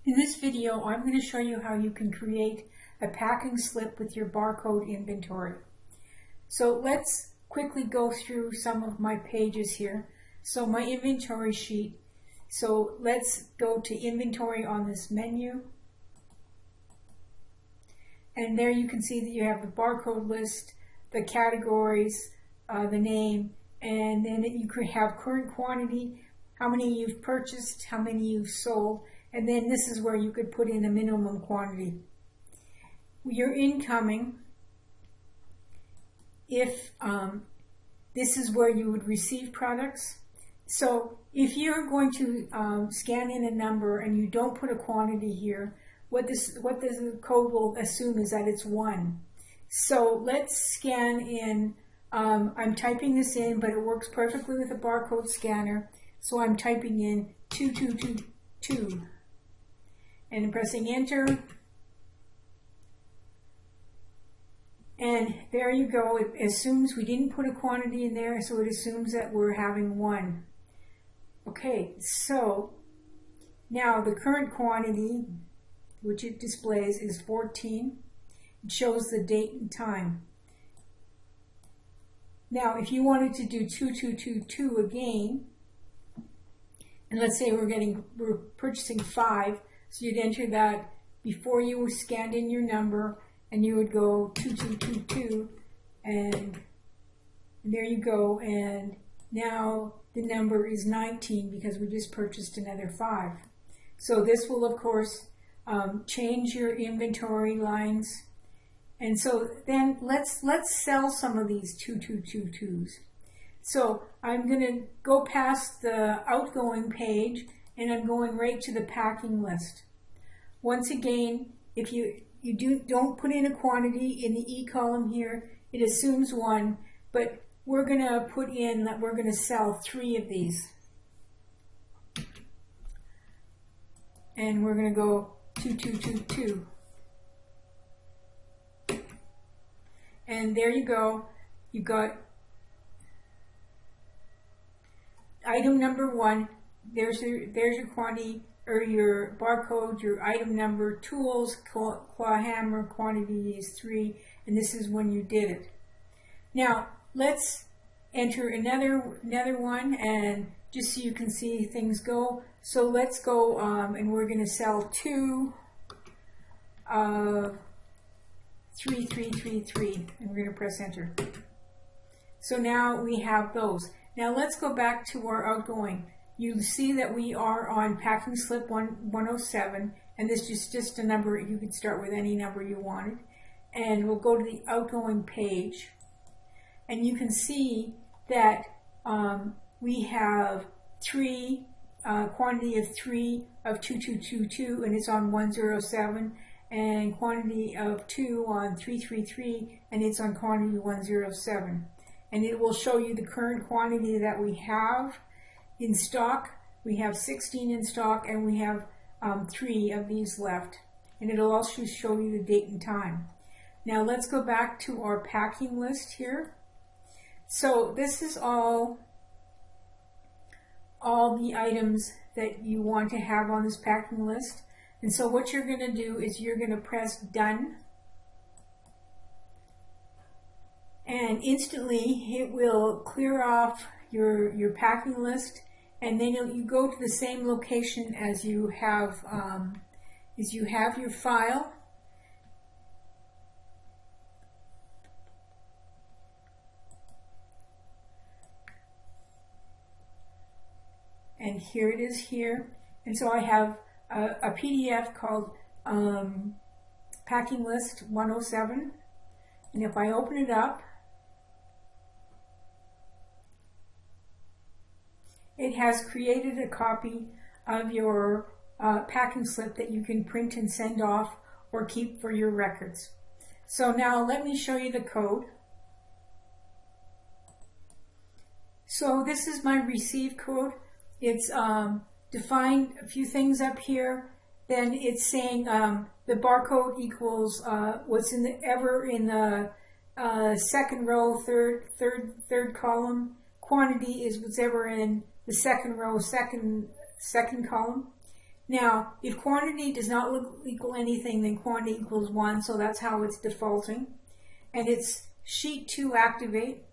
In this video, I'm going to show you how you can create a packing slip with your barcode inventory. So let's quickly go through some of my pages here. So my inventory sheet. So let's go to inventory on this menu. And there you can see that you have the barcode list, the categories, the name, and then you could have current quantity, how many you've purchased, how many you've sold, and then this is where you could put in a minimum quantity. Your incoming, if this is where you would receive products. So if you're going to scan in a number and you don't put a quantity here, what the code will assume is that it's 1. So let's scan in, I'm typing this in, but it works perfectly with a barcode scanner. So I'm typing in 2222 and pressing enter. And there you go. It assumes we didn't put a quantity in there, so it assumes that we're having 1. Okay, so now the current quantity, which it displays, is 14. It shows the date and time. Now, if you wanted to do 2222 again, and let's say we're purchasing 5, so you'd enter that before you scanned in your number, and you would go 2222, and there you go. And now the number is 19 because we just purchased another 5. So this will, of course, change your inventory lines. And so then let's sell some of these 2222s. So I'm going to go past the outgoing page and I'm going right to the packing list. Once again, if you don't put in a quantity in the E column here, it assumes 1, but we're going to put in that we're going to sell 3 of these. And we're going to go 2222. And there you go. You got item number 1. There's your quantity or your barcode, your item number, tools, claw hammer, quantity is 3, and this is when you did it. Now let's enter another one, and just so you can see things go. So let's go, and we're going to sell 2 of 3333, and we're going to press enter. So now we have those. Now let's go back to our outgoing. You see that we are on packing slip 107, and this is just a number. You could start with any number you wanted. And we'll go to the outgoing page, and you can see that we have 3, quantity of 3 of 2222, and it's on 107, and quantity of 2 on 333, and it's on quantity 107. And it will show you the current quantity that we have in stock. We have 16 in stock, and we have 3 of these left. And it'll also show you the date and time. Now let's go back to our packing list here. So this is all the items that you want to have on this packing list. And so what you're going to do is you're going to press done. And instantly it will clear off your packing list, and then you go to the same location as you have your file. And here it is here. And so I have a PDF called Packing List 107. And if I open it up, it has created a copy of your packing slip that you can print and send off or keep for your records. So now let me show you the code. So this is my receive code. It's defined a few things up here. Then it's saying the barcode equals what's in the second row, third column. Quantity is what's ever in the second row, second column. Now, if quantity does not equal anything, then quantity equals 1, so that's how it's defaulting. And it's sheet 2 activate.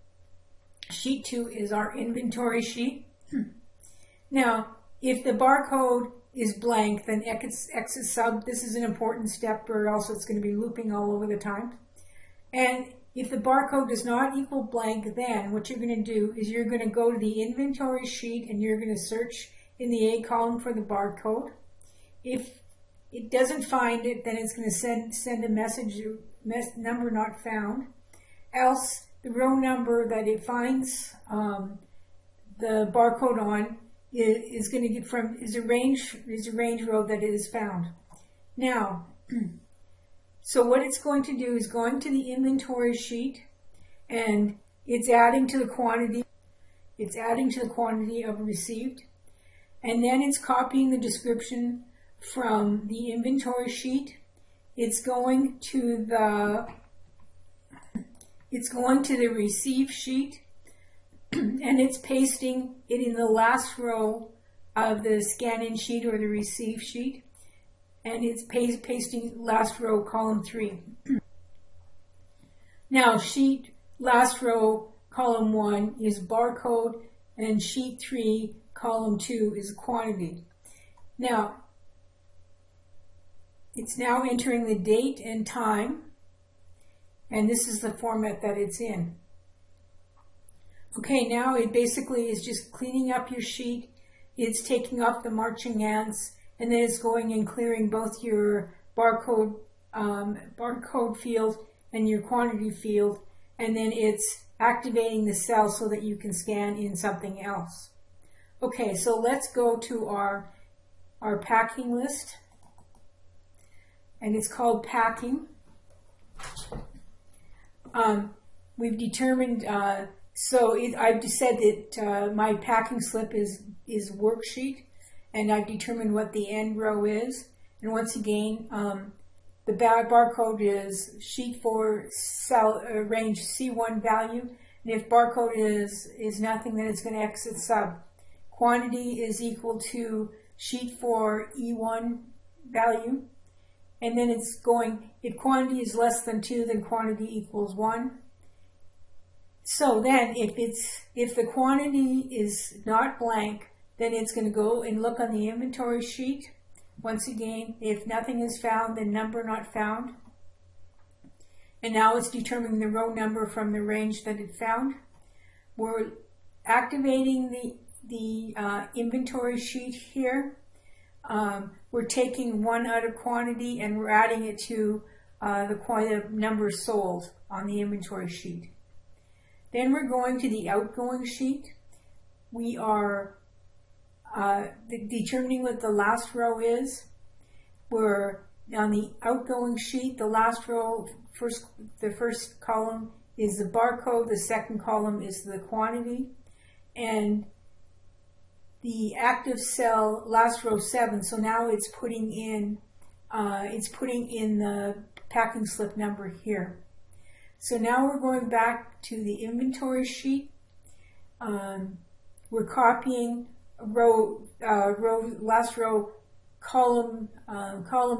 Sheet 2 is our inventory sheet. Now, if the barcode is blank, then xlUp, this is an important step, or else it's going to be looping all over the time. And if the barcode does not equal blank, then what you're going to do is you're going to go to the inventory sheet and you're going to search in the A column for the barcode. If it doesn't find it, then it's going to send a message, number not found. Else, the row number that it finds the barcode on is going to get from is a range row that it is found. Now, so what it's going to do is going to the inventory sheet, and it's adding to the quantity. It's adding to the quantity of received, and then it's copying the description from the inventory sheet. It's going to the receive sheet, and it's pasting it in the last row of the scan-in sheet or the receive sheet, and it's pasting last row, column 3. Now, sheet last row, column 1 is barcode, and sheet 3, column 2 is quantity. Now, it's now entering the date and time, and this is the format that it's in. Okay, now it basically is just cleaning up your sheet. It's taking off the marching ants, and then it's going and clearing both your barcode field and your quantity field, and then it's activating the cell so that you can scan in something else. Okay, so let's go to our packing list, and it's called packing. We've determined, I've said that my packing slip is worksheet, and I've determined what the end row is. And once again, the barcode is sheet 4 cell range C1 value, and if barcode is nothing, then it's going to exit sub. Quantity is equal to sheet 4 E1 value, and then it's going, if quantity is less than 2, then quantity equals 1. So then if the quantity is not blank, then it's going to go and look on the inventory sheet. Once again, if nothing is found, then number not found. And now it's determining the row number from the range that it found. We're activating the inventory sheet here. We're taking 1 out of quantity and we're adding it to the quantity of numbers sold on the inventory sheet. Then we're going to the outgoing sheet. We are determining what the last row is. We're on the outgoing sheet. The last row, the first column is the barcode. The second column is the quantity, and the active cell last row 7. So now it's putting in the packing slip number here. So now we're going back to the inventory sheet. We're copying last row column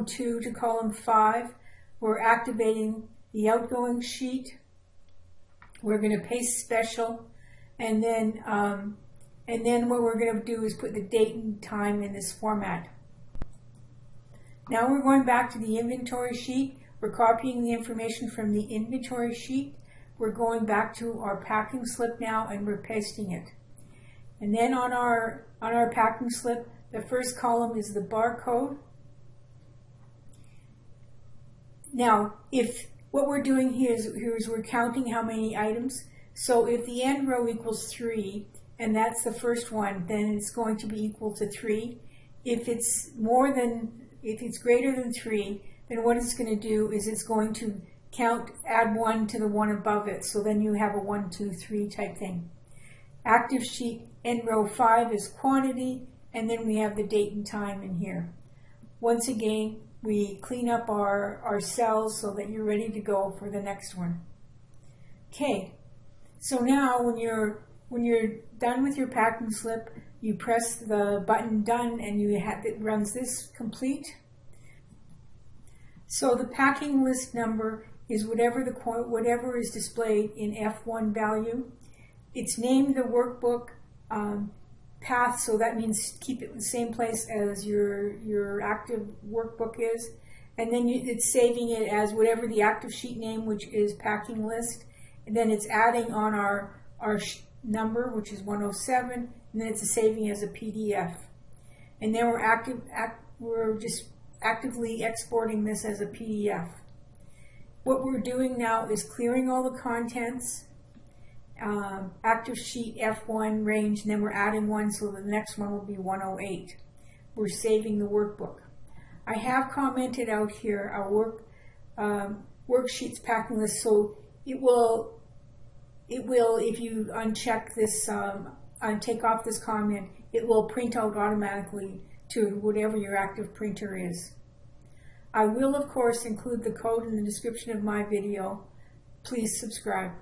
2 to column 5. We're activating the outgoing sheet. We're going to paste special, and then what we're going to do is put the date and time in this format. Now we're going back to the inventory sheet. We're copying the information from the inventory sheet. We're going back to our packing slip now, and we're pasting it. And then on our packing slip, the first column is the barcode. Now, if what we're doing here is we're counting how many items. So if the end row equals 3, and that's the first one, then it's going to be equal to 3. If it's greater than 3, then what it's going to do is it's going to add 1 to the one above it. So then you have a 1, 2, 3 type thing. ActiveSheet end row 5 is quantity, and then we have the date and time in here. Once again, we clean up our cells so that you're ready to go for the next one. Okay, so now when you're done with your packing slip, You press the button done and it runs this complete. So the packing list number is whatever is displayed in F1 value. It's named the workbook path, so that means keep it in the same place as your active workbook is. And then it's saving it as whatever the ActiveSheet name, which is packing list. And then it's adding on our number, which is 107, and then it's saving as a PDF. And then we're just actively exporting this as a PDF. What we're doing now is clearing all the contents, ActiveSheet F1 range, and then we're adding one, so the next one will be 108. We're saving the workbook. I have commented out here our worksheets packing list, so it will, if you uncheck this, take off this comment, it will print out automatically to whatever your active printer is. I will, of course, include the code in the description of my video. Please subscribe.